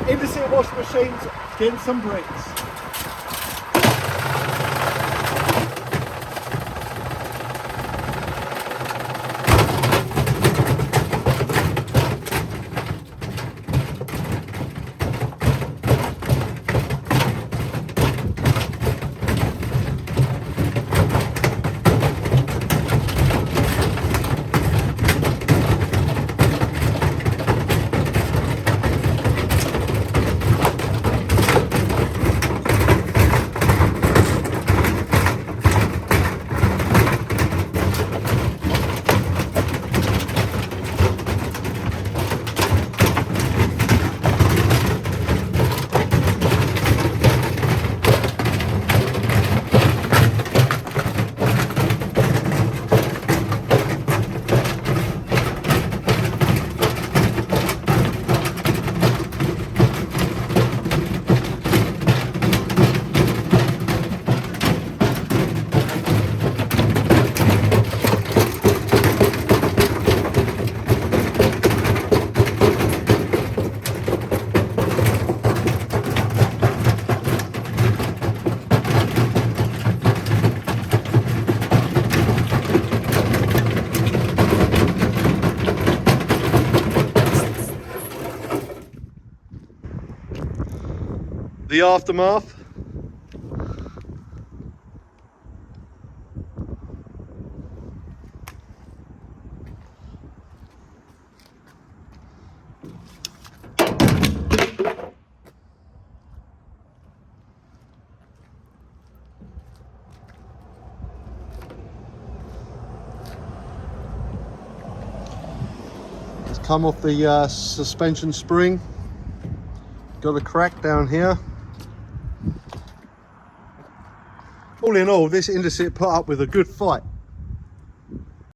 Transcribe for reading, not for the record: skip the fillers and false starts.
Indesit washing machines getting some bricks. The aftermath. It's come off the suspension spring. Got a crack down here. All in all, this Indesit put up with a good fight.